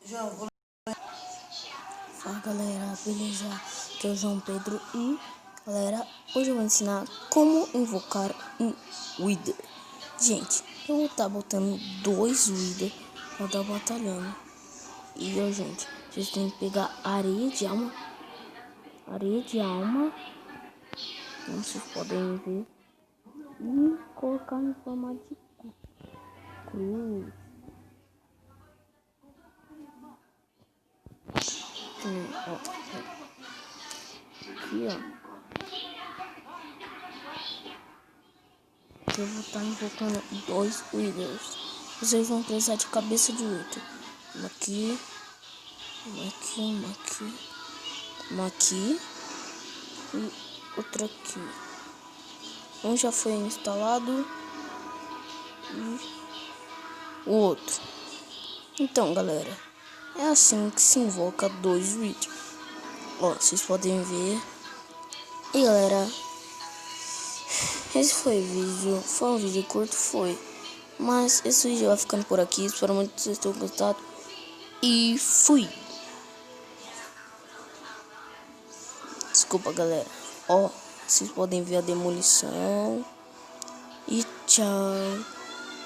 Fala galera, beleza? Aqui é o João Pedro e galera, hoje eu vou ensinar como invocar um Wither. Gente, eu vou estar botando 2 Wither pra estar batalhando. E ó, gente, vocês têm que pegar areia de alma, como vocês podem ver, e colocar em forma de cruz. Aqui, ó. Eu vou estar invocando 2 Withers. Vocês vão precisar de cabeça de Wither. Uma aqui. E outra aqui. Um já foi instalado. E o outro. Então, galera. É assim que se invoca 2 Withers. Ó, vocês podem ver. E galera, esse foi um vídeo curto, mas esse vídeo vai ficando por aqui. Espero muito que vocês tenham gostado. E fui. Desculpa, galera. Ó, vocês podem ver a demolição. E tchau.